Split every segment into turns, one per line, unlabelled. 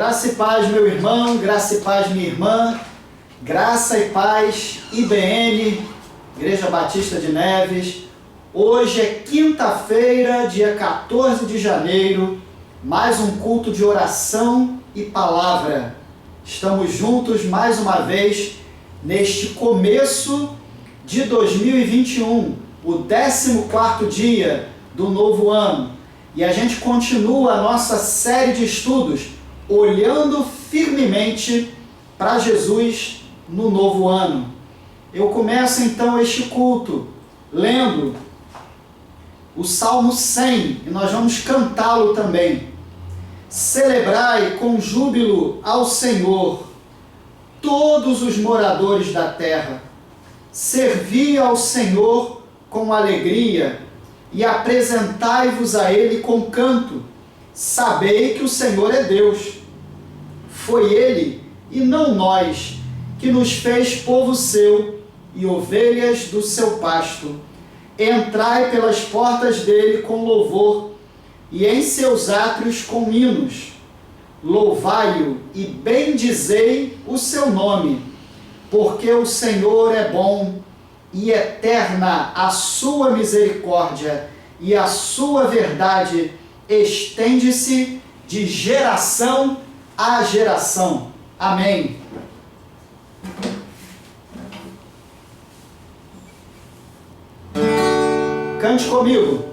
Graça e paz, meu irmão, graça e paz, minha irmã, graça e paz, IBN, Igreja Batista de Neves. Hoje é quinta-feira, dia 14 de janeiro, mais um culto de oração e palavra. Estamos juntos mais uma vez neste começo de 2021, o 14º dia do novo ano. E a gente continua a nossa série de estudos olhando firmemente para Jesus no novo ano. Eu começo então este culto lendo o Salmo 100 e nós vamos cantá-lo também. Celebrai com júbilo ao Senhor, todos os moradores da terra. Servi ao Senhor com alegria e apresentai-vos a Ele com canto. Sabei que o Senhor é Deus. Foi Ele, e não nós, que nos fez povo seu e ovelhas do seu pasto. Entrai pelas portas dele com louvor, e em seus átrios com hinos. Louvai-o e bendizei o seu nome, porque o Senhor é bom, e eterna a sua misericórdia, e a sua verdade estende-se de geração a geração. Amém. Cante comigo.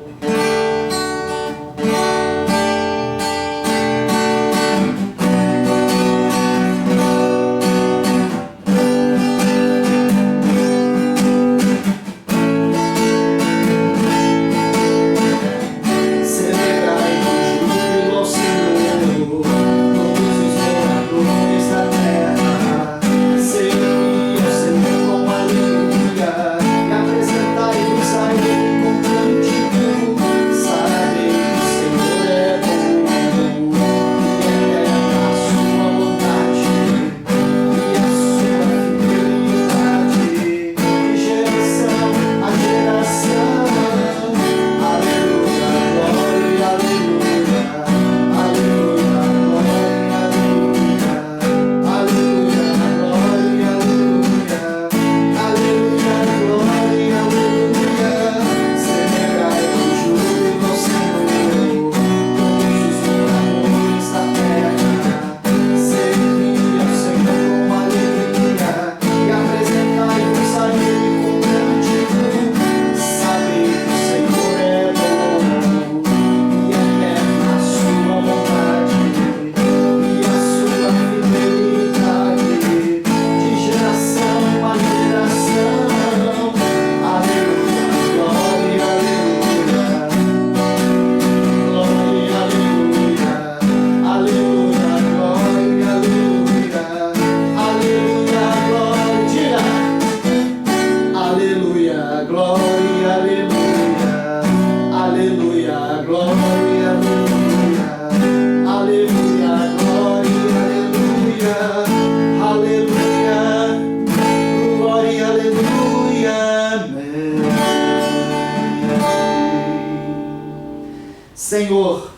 Senhor,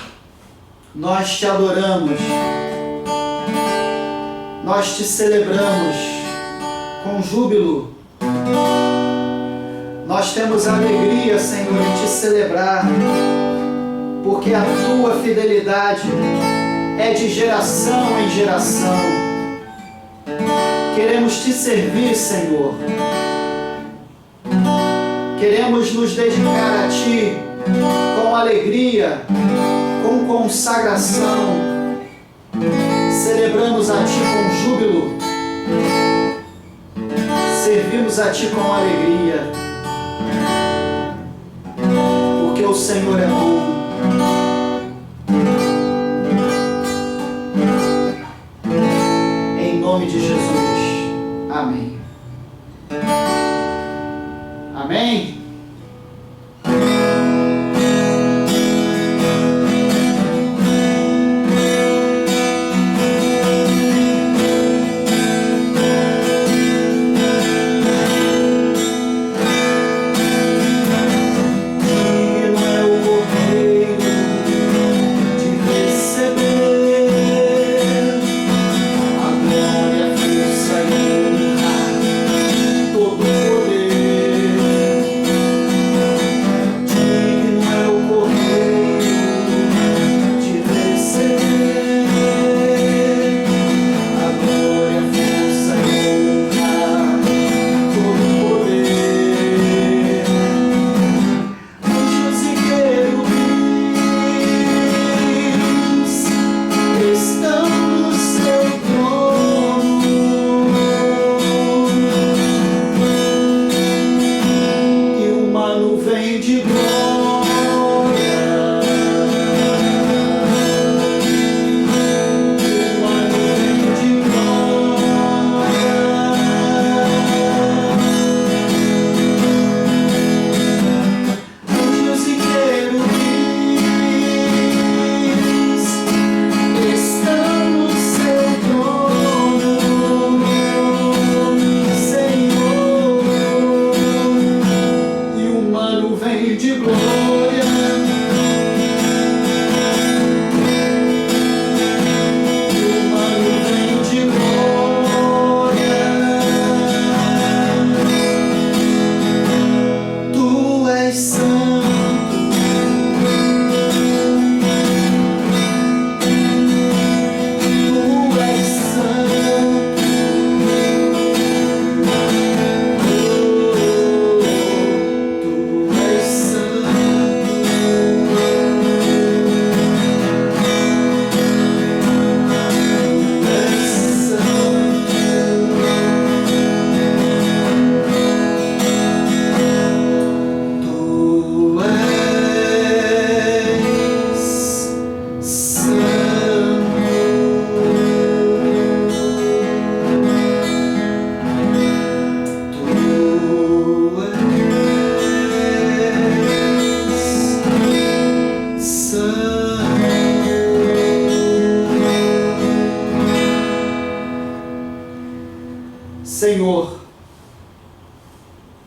nós te adoramos, nós te celebramos com júbilo. Nós temos alegria, Senhor, em te celebrar, porque a tua fidelidade é de geração em geração. Queremos te servir, Senhor. Queremos nos dedicar a ti com alegria, com consagração. Celebramos a ti com júbilo. Servimos a ti com alegria, porque o Senhor é bom. Em nome de Jesus. Amém. Amém.
Receber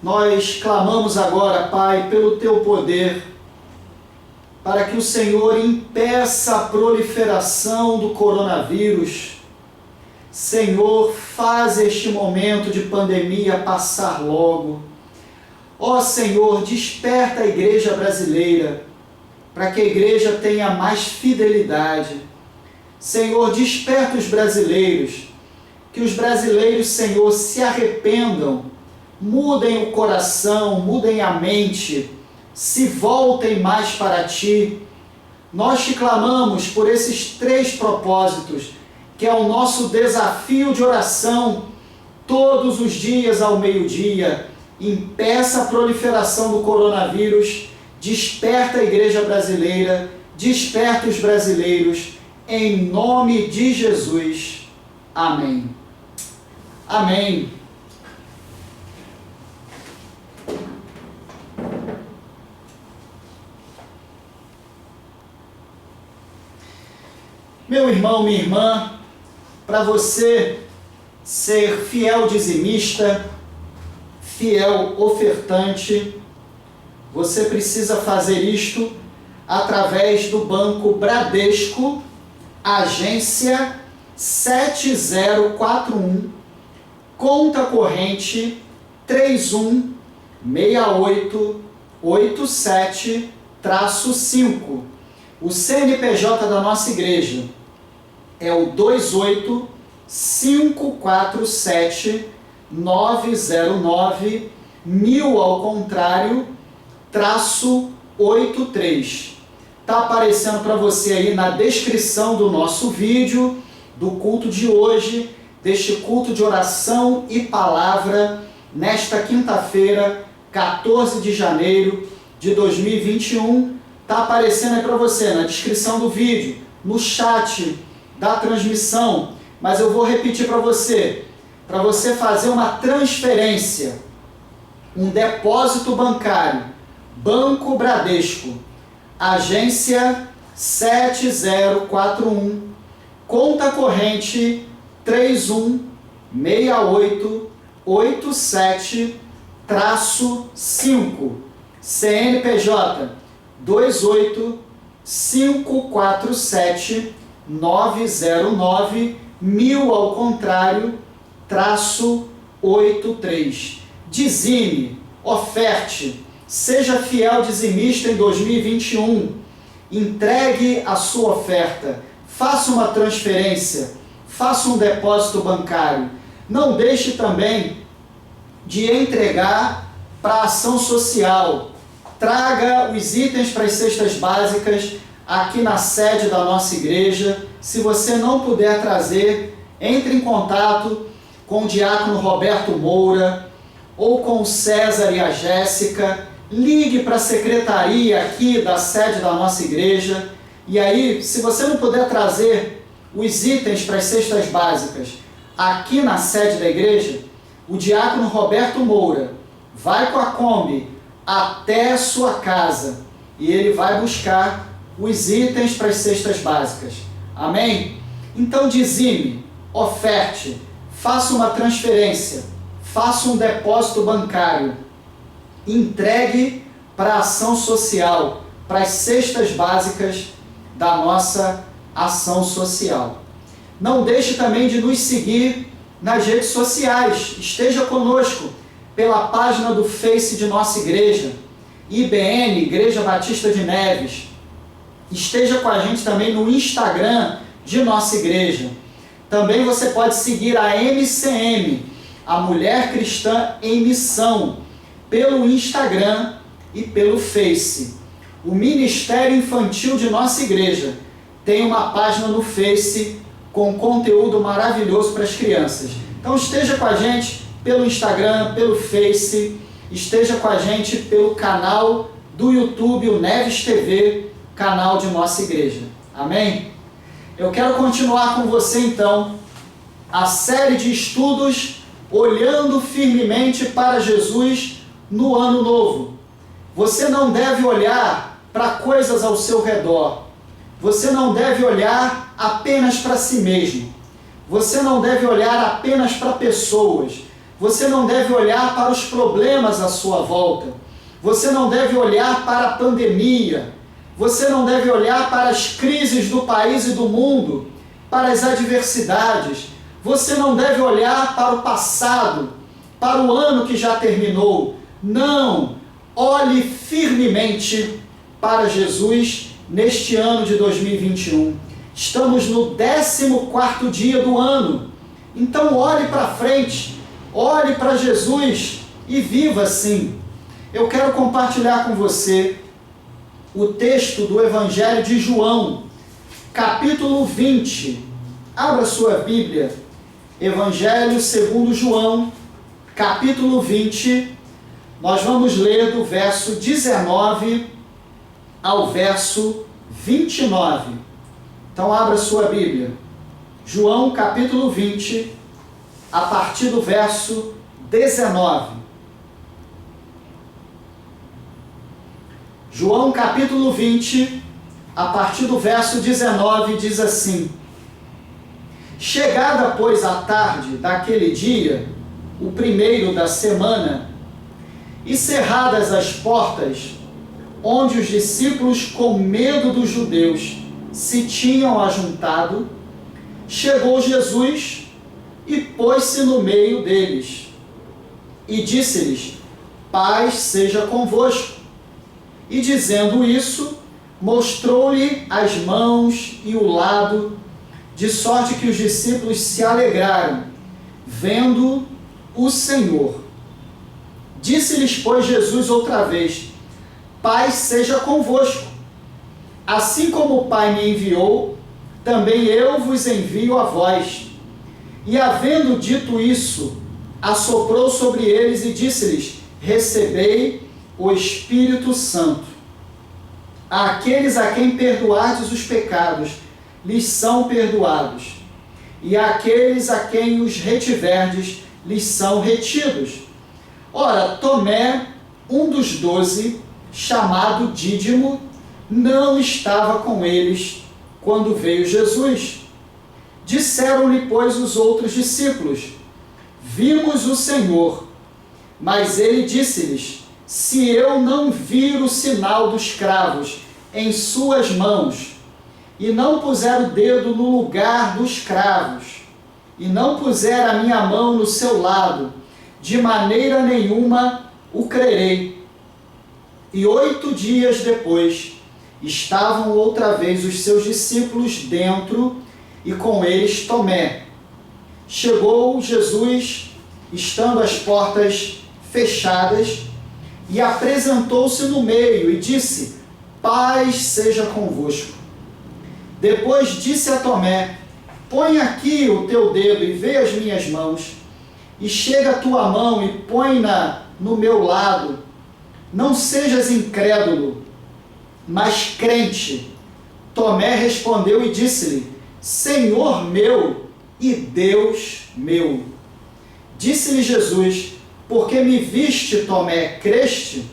nós clamamos agora, Pai, pelo Teu poder, para que o Senhor impeça a proliferação do coronavírus. Senhor, faz este momento de pandemia passar logo. Ó Senhor, desperta a igreja brasileira, para que a igreja tenha mais fidelidade. Senhor, desperta os brasileiros, que os brasileiros, Senhor, se arrependam, mudem o coração, mudem a mente, se voltem mais para Ti. Nós te clamamos por esses 3 propósitos, que é o nosso desafio de oração, todos os dias ao meio-dia. Impeça a proliferação do coronavírus, desperta a igreja brasileira, desperta os brasileiros, em nome de Jesus. Amém. Amém. Meu irmão, minha irmã, para você ser fiel dizimista, fiel ofertante, você precisa fazer isto através do Banco Bradesco, agência 7041, conta corrente 316887-5. O CNPJ da nossa igreja é o 28547-909, 1000 ao contrário, -83. Está aparecendo para você aí na descrição do nosso vídeo, do culto de hoje, deste culto de oração e palavra, nesta quinta-feira, 14 de janeiro de 2021. Está aparecendo aí para você na descrição do vídeo, no chat da transmissão, mas eu vou repetir para você fazer uma transferência, um depósito bancário, Banco Bradesco, agência 7041, conta corrente 316887-5, CNPJ 28547-909, 1000 ao contrário, -83. Dizime, oferte, seja fiel dizimista em 2021, entregue a sua oferta, faça uma transferência, faça um depósito bancário. Não deixe também de entregar para a ação social. Traga os itens para as cestas básicas aqui na sede da nossa igreja. Se você não puder trazer, entre em contato com o diácono Roberto Moura ou com o César e a Jéssica. Ligue para a secretaria aqui da sede da nossa igreja. E aí, se você não puder trazer os itens para as cestas básicas aqui na sede da igreja, o diácono Roberto Moura vai com a Kombi até a sua casa e ele vai buscar os itens para as cestas básicas. Amém? Então dizime, oferte, faça uma transferência, faça um depósito bancário, entregue para a ação social, para as cestas básicas da nossa ação social. Não deixe também de nos seguir nas redes sociais. Esteja conosco pela página do Face de nossa igreja, IBN, Igreja Batista de Neves. Esteja com a gente também no Instagram de nossa igreja. Também você pode seguir a MCM, a Mulher Cristã em Missão, pelo Instagram e pelo Face. O Ministério Infantil de nossa igreja tem uma página no Face com conteúdo maravilhoso para as crianças. Então esteja com a gente pelo Instagram, pelo Face, esteja com a gente pelo canal do YouTube, o Neves TV, canal de nossa igreja. Amém? Eu quero continuar com você então a série de estudos Olhando Firmemente para Jesus no Ano Novo. Você não deve olhar para coisas ao seu redor. Você não deve olhar apenas para si mesmo. Você não deve olhar apenas para pessoas. Você não deve olhar para os problemas à sua volta. Você não deve olhar para a pandemia. Você não deve olhar para as crises do país e do mundo, para as adversidades. Você não deve olhar para o passado, para o ano que já terminou. Não! Olhe firmemente para Jesus neste ano de 2021. Estamos no 14º dia do ano. Então olhe para frente, olhe para Jesus e viva assim. Eu quero compartilhar com você o texto do Evangelho de João, capítulo 20. Abra sua Bíblia. Evangelho segundo João, capítulo 20. Nós vamos ler do verso 19 ao verso 29. Então abra sua Bíblia. João, capítulo 20, a partir do verso 19. João, capítulo 20, a partir do verso 19, diz assim: Chegada, pois, a tarde daquele dia, o primeiro da semana, e cerradas as portas, onde os discípulos, com medo dos judeus, se tinham ajuntado, chegou Jesus e pôs-se no meio deles, e disse-lhes: Paz seja convosco. E dizendo isso, mostrou-lhe as mãos e o lado, de sorte que os discípulos se alegraram, vendo o Senhor. Disse-lhes, pois, Jesus outra vez: Paz seja convosco. Assim como o Pai me enviou, também eu vos envio a vós. E havendo dito isso, assoprou sobre eles e disse-lhes: Recebei o Espírito Santo. Àqueles a quem perdoardes os pecados, lhes são perdoados. E àqueles a quem os retiverdes, lhes são retidos. Ora, Tomé, um dos 12, chamado Dídimo, não estava com eles quando veio Jesus. Disseram-lhe, pois, os outros discípulos: Vimos o Senhor. Mas ele disse-lhes: Se eu não vir o sinal dos cravos em suas mãos, e não puser o dedo no lugar dos cravos, e não puser a minha mão no seu lado, de maneira nenhuma o crerei. E 8 dias depois, estavam outra vez os seus discípulos dentro, e com eles Tomé. Chegou Jesus, estando as portas fechadas, e apresentou-se no meio, e disse: Paz seja convosco. Depois disse a Tomé: Põe aqui o teu dedo e vê as minhas mãos, e chega a tua mão e põe-na no meu lado. Não sejas incrédulo, mas crente. Tomé respondeu e disse-lhe: Senhor meu e Deus meu. Disse-lhe Jesus: Porque me viste, Tomé, creste?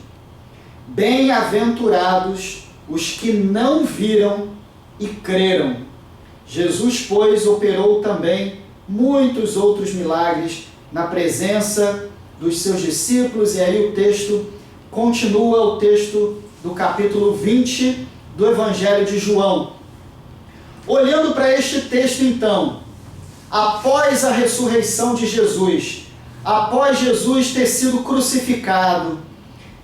Bem-aventurados os que não viram e creram. Jesus, pois, operou também muitos outros milagres na presença dos seus discípulos, e aí o texto continua, o texto do capítulo 20 do Evangelho de João. Olhando para este texto, então, após a ressurreição de Jesus, após Jesus ter sido crucificado,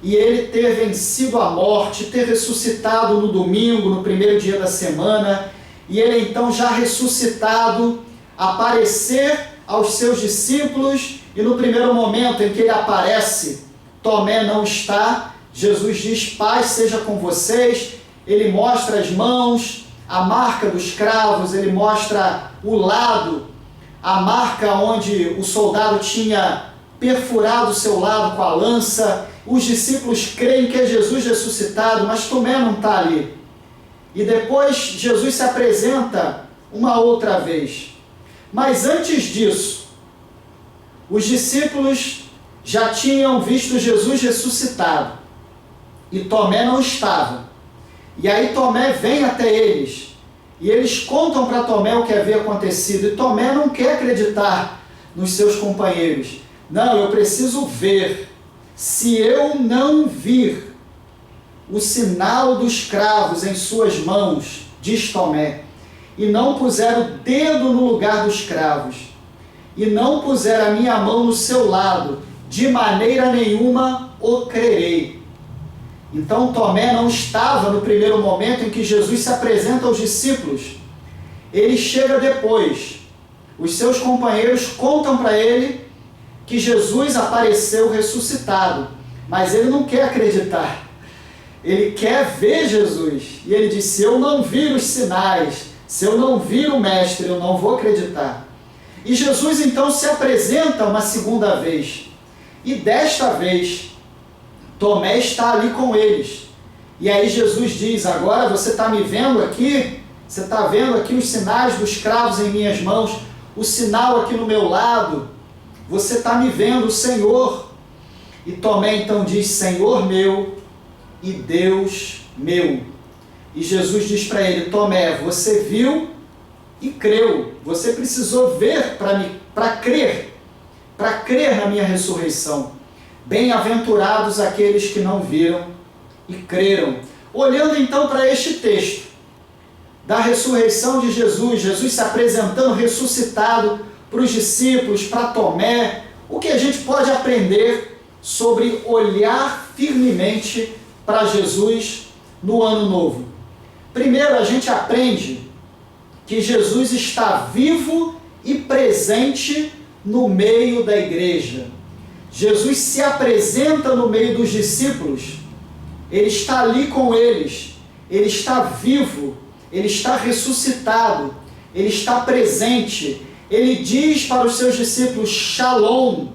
e ele ter vencido a morte, ter ressuscitado no domingo, no primeiro dia da semana, e ele então já ressuscitado, aparecer aos seus discípulos, e no primeiro momento em que ele aparece, Tomé não está. Jesus diz: Paz seja com vocês. Ele mostra as mãos, a marca dos cravos, ele mostra o lado, a marca onde o soldado tinha perfurado o seu lado com a lança. Os discípulos creem que é Jesus ressuscitado, mas Tomé não está ali. E depois Jesus se apresenta uma outra vez. Mas antes disso, os discípulos já tinham visto Jesus ressuscitado, e Tomé não estava. E aí Tomé vem até eles, e eles contam para Tomé o que havia acontecido, e Tomé não quer acreditar nos seus companheiros. Não, eu preciso ver. Se eu não vir o sinal dos cravos em suas mãos, diz Tomé, e não puser o dedo no lugar dos cravos, e não puser a minha mão no seu lado, de maneira nenhuma o crerei. Então Tomé não estava no primeiro momento em que Jesus se apresenta aos discípulos. Ele chega depois. Os seus companheiros contam para ele que Jesus apareceu ressuscitado, mas ele não quer acreditar. Ele quer ver Jesus. E ele diz, se eu não vir os sinais, se eu não vir o Mestre, eu não vou acreditar. E Jesus então se apresenta uma segunda vez. E desta vez, Tomé está ali com eles. E aí Jesus diz, agora você está me vendo aqui? Você está vendo aqui os sinais dos cravos em minhas mãos? O sinal aqui no meu lado? Você está me vendo, Senhor? E Tomé então diz, Senhor meu e Deus meu. E Jesus diz para ele, Tomé, você viu e creu. Você precisou ver para crer na minha ressurreição. Bem-aventurados aqueles que não viram e creram. Olhando então para este texto da ressurreição de Jesus, Jesus se apresentando ressuscitado para os discípulos, para Tomé, o que a gente pode aprender sobre olhar firmemente para Jesus no ano novo? Primeiro, a gente aprende que Jesus está vivo e presente no meio da igreja. Jesus se apresenta no meio dos discípulos, ele está ali com eles, ele está vivo, ele está ressuscitado, ele está presente. Ele diz para os seus discípulos, Shalom,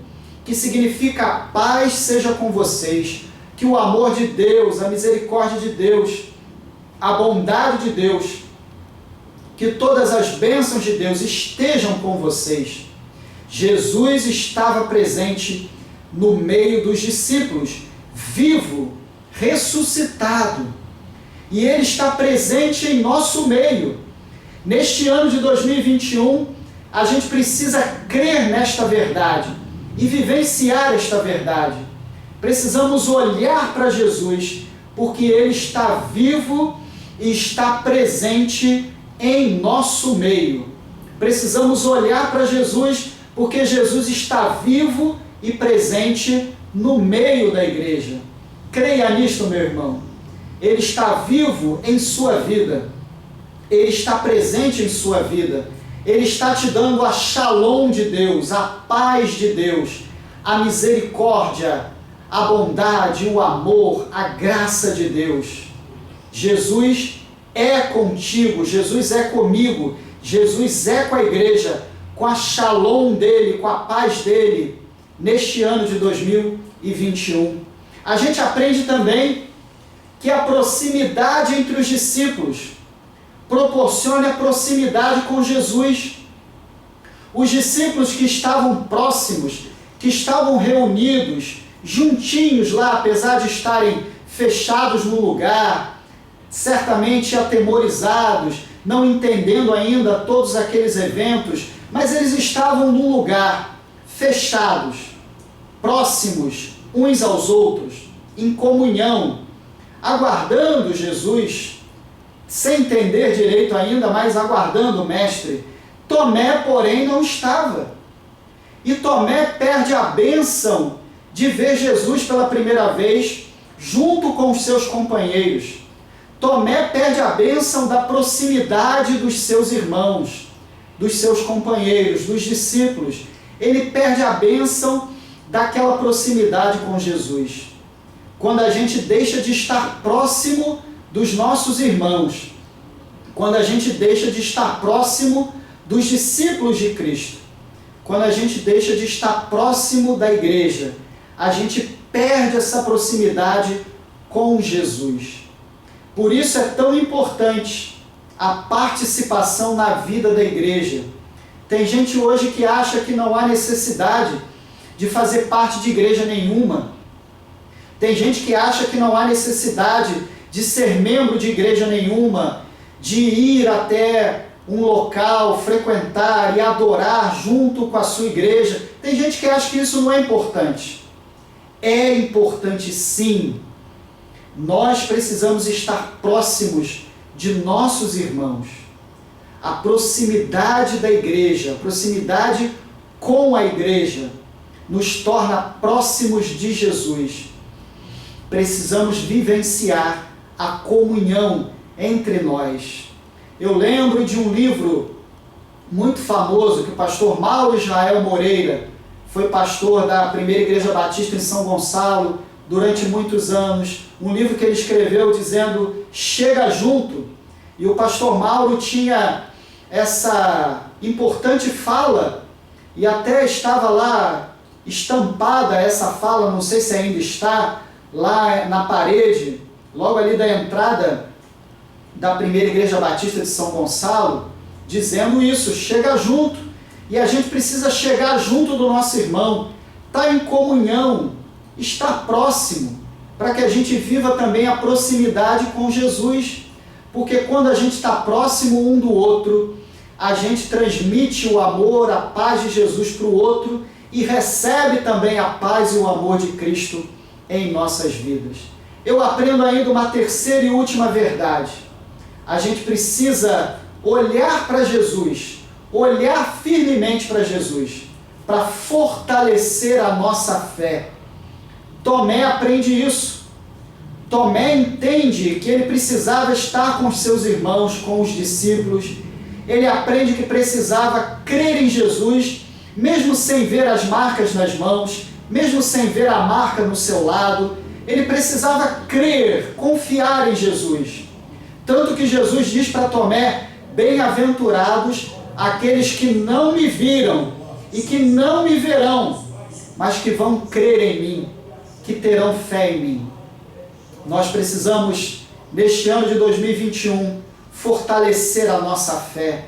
que significa paz seja com vocês, que o amor de Deus, a misericórdia de Deus, a bondade de Deus, que todas as bênçãos de Deus estejam com vocês. Jesus estava presente no meio dos discípulos, vivo, ressuscitado. E ele está presente em nosso meio. Neste ano de 2021, a gente precisa crer nesta verdade e vivenciar esta verdade. Precisamos olhar para Jesus, porque ele está vivo e está presente em nosso meio. Precisamos olhar para Jesus, porque Jesus está vivo e presente no meio da igreja. Creia nisto, meu irmão. Ele está vivo em sua vida. Ele está presente em sua vida. Ele está te dando a shalom de Deus, a paz de Deus, a misericórdia, a bondade, o amor, a graça de Deus. Jesus é contigo, Jesus é comigo, Jesus é com a igreja, com a shalom dele, com a paz dele, neste ano de 2021. A gente aprende também que a proximidade entre os discípulos proporciona a proximidade com Jesus. Os discípulos que estavam próximos, que estavam reunidos, juntinhos lá, apesar de estarem fechados no lugar, certamente atemorizados, não entendendo ainda todos aqueles eventos, mas eles estavam num lugar, fechados, próximos uns aos outros, em comunhão, aguardando Jesus, sem entender direito ainda, mas aguardando o Mestre. Tomé, porém, não estava. E Tomé perde a bênção de ver Jesus pela primeira vez, junto com os seus companheiros. Tomé perde a bênção da proximidade dos seus irmãos, dos seus companheiros, dos discípulos. Ele perde a bênção daquela proximidade com Jesus. Quando a gente deixa de estar próximo dos nossos irmãos, quando a gente deixa de estar próximo dos discípulos de Cristo, quando a gente deixa de estar próximo da igreja, a gente perde essa proximidade com Jesus. Por isso é tão importante a participação na vida da igreja. Tem gente hoje que acha que não há necessidade de fazer parte de igreja nenhuma. Tem gente que acha que não há necessidade de ser membro de igreja nenhuma, de ir até um local, frequentar e adorar junto com a sua igreja. Tem gente que acha que isso não é importante. É importante sim. Nós precisamos estar próximos de nossos irmãos. A proximidade da igreja, a proximidade com a igreja, nos torna próximos de Jesus. Precisamos vivenciar a comunhão entre nós. Eu lembro de um livro muito famoso que o pastor Mauro Israel Moreira foi pastor da primeira igreja batista em São Gonçalo durante muitos anos. Um livro que ele escreveu dizendo "Chega junto". E o pastor Mauro tinha essa importante fala, e até estava lá estampada essa fala, não sei se ainda está, lá na parede, logo ali da entrada da primeira igreja batista de São Gonçalo, dizendo isso: chega junto. E a gente precisa chegar junto do nosso irmão, estar em comunhão, estar próximo, para que a gente viva também a proximidade com Jesus. Porque quando a gente está próximo um do outro, a gente transmite o amor, a paz de Jesus para o outro e recebe também a paz e o amor de Cristo em nossas vidas. Eu aprendo ainda uma terceira e última verdade. A gente precisa olhar para Jesus, olhar firmemente para Jesus, para fortalecer a nossa fé. Tomé aprende isso. Tomé entende que ele precisava estar com os seus irmãos, com os discípulos. Ele aprende que precisava crer em Jesus, mesmo sem ver as marcas nas mãos, mesmo sem ver a marca no seu lado. Ele precisava crer, confiar em Jesus. Tanto que Jesus diz para Tomé: bem-aventurados aqueles que não me viram e que não me verão, mas que vão crer em mim, que terão fé em mim. Nós precisamos, neste ano de 2021, fortalecer a nossa fé,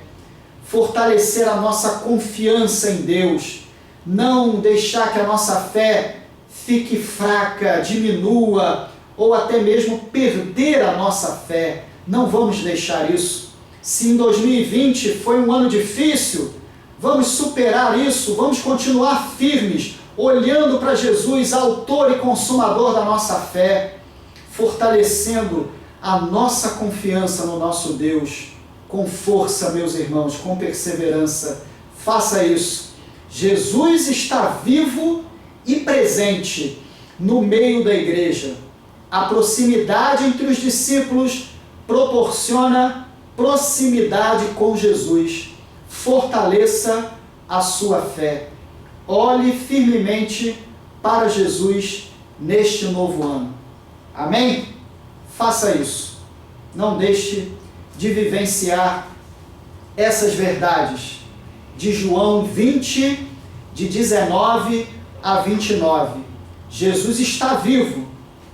fortalecer a nossa confiança em Deus, não deixar que a nossa fé fique fraca, diminua, ou até mesmo perder a nossa fé. Não vamos deixar isso. Se em 2020 foi um ano difícil, vamos superar isso, vamos continuar firmes, olhando para Jesus, autor e consumador da nossa fé, fortalecendo a nossa confiança no nosso Deus, com força, meus irmãos, com perseverança. Faça isso. Jesus está vivo e presente no meio da igreja. A proximidade entre os discípulos proporciona proximidade com Jesus. Fortaleça a sua fé. Olhe firmemente para Jesus neste novo ano. Amém? Faça isso. Não deixe de vivenciar essas verdades de João 20, de 19 a 29. Jesus está vivo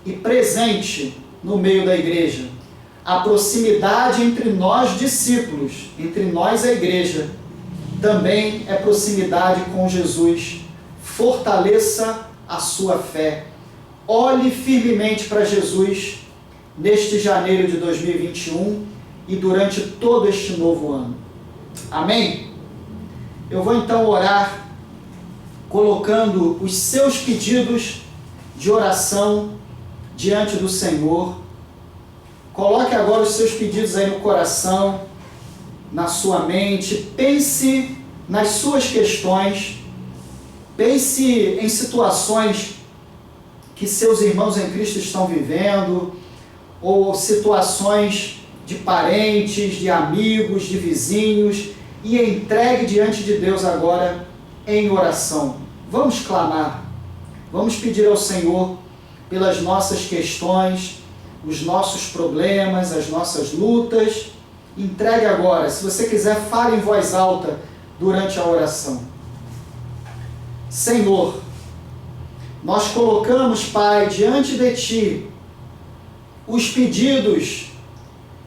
e presente no meio da igreja. A proximidade entre nós discípulos, entre nós a igreja, também é proximidade com Jesus. Fortaleça a sua fé. Olhe firmemente para Jesus neste janeiro de 2021 e durante todo este novo ano. Amém? Eu vou então orar colocando os seus pedidos de oração diante do Senhor. Coloque agora os seus pedidos aí no coração, na sua mente. Pense nas suas questões. Pense em situações que seus irmãos em Cristo estão vivendo, ou situações de parentes, de amigos, de vizinhos, e entregue diante de Deus agora em oração. Vamos clamar, vamos pedir ao Senhor pelas nossas questões, os nossos problemas, as nossas lutas. Entregue agora. Se você quiser, fale em voz alta durante a oração. Senhor, nós colocamos, Pai, diante de Ti os pedidos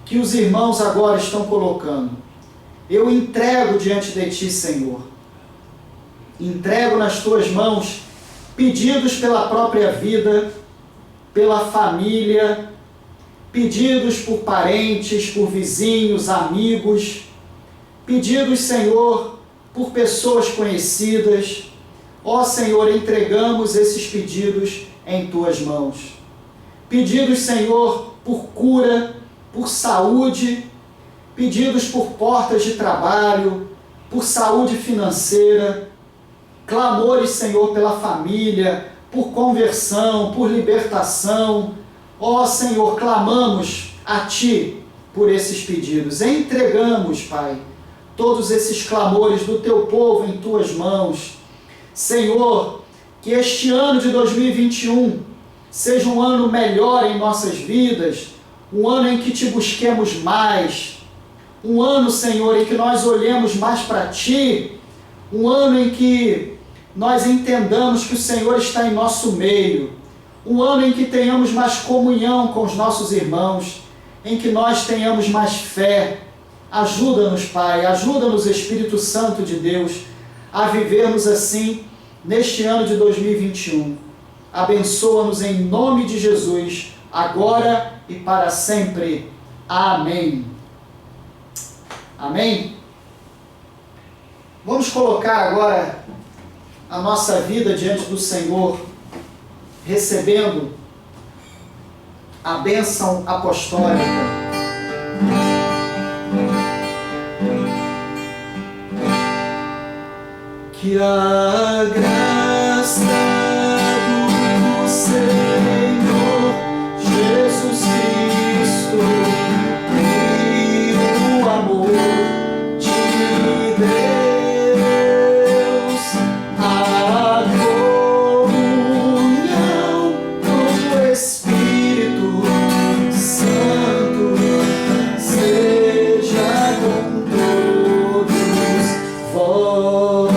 que os irmãos agora estão colocando. Eu entrego diante de Ti, Senhor. Entrego nas Tuas mãos pedidos pela própria vida, pela família, pedidos por parentes, por vizinhos, amigos, pedidos, Senhor, por pessoas conhecidas. Ó Senhor, entregamos esses pedidos em Tuas mãos. Pedidos, Senhor, por cura, por saúde, pedidos por portas de trabalho, por saúde financeira, clamores, Senhor, pela família, por conversão, por libertação. Ó Senhor, clamamos a Ti por esses pedidos. Entregamos, Pai, todos esses clamores do Teu povo em Tuas mãos. Senhor, que este ano de 2021 seja um ano melhor em nossas vidas, um ano em que Te busquemos mais, um ano, Senhor, em que nós olhemos mais para Ti, um ano em que nós entendamos que o Senhor está em nosso meio, um ano em que tenhamos mais comunhão com os nossos irmãos, em que nós tenhamos mais fé. Ajuda-nos, Pai, ajuda-nos, Espírito Santo de Deus, a vivermos assim neste ano de 2021. Abençoa-nos em nome de Jesus, agora e para sempre. Amém. Amém? Vamos colocar agora a nossa vida diante do Senhor, recebendo a bênção apostólica. Que a graça do Senhor Jesus Cristo e o amor de Deus, a comunhão do Espírito Santo seja com todos vós.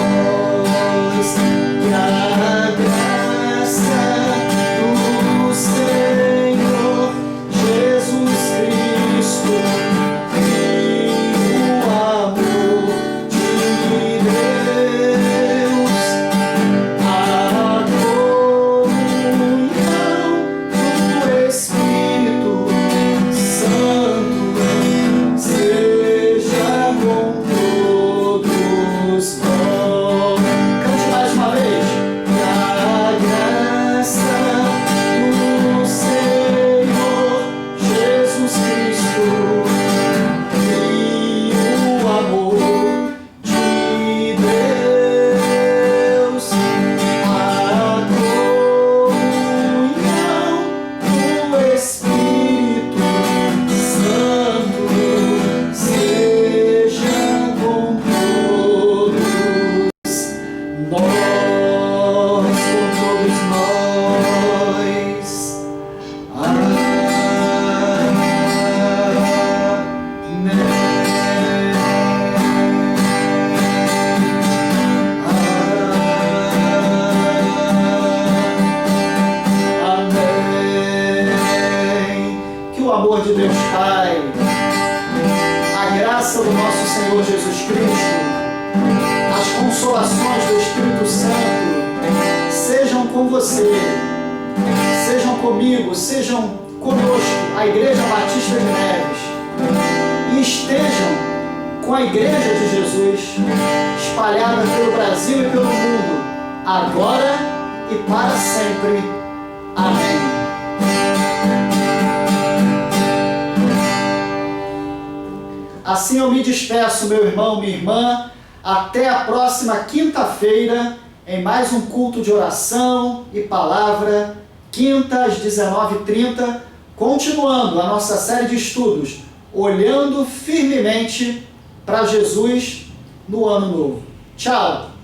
Que a graça do Senhor Jesus Cristo e o amor de Deus, a comunhão do Espírito Santo seja com todos vós. Cante mais uma vez. Que a graça do Senhor Jesus Cristo e o amor de Deus, a comunhão do Espírito Santo seja com todos nós, com todos nós. Amém. Que o amor de Deus Pai, a graça do nosso Senhor Jesus Cristo, as consolações do Espírito Santo sejam com você, sejam comigo, sejam conosco, a Igreja Batista de Neves, e estejam com a Igreja de Jesus espalhada pelo Brasil e pelo mundo, agora e para sempre. Amém. Assim eu me despeço, meu irmão, minha irmã. Até a próxima quinta-feira, em mais um culto de oração e palavra, quinta às 19h30, continuando a nossa série de estudos, olhando firmemente para Jesus no ano novo. Tchau!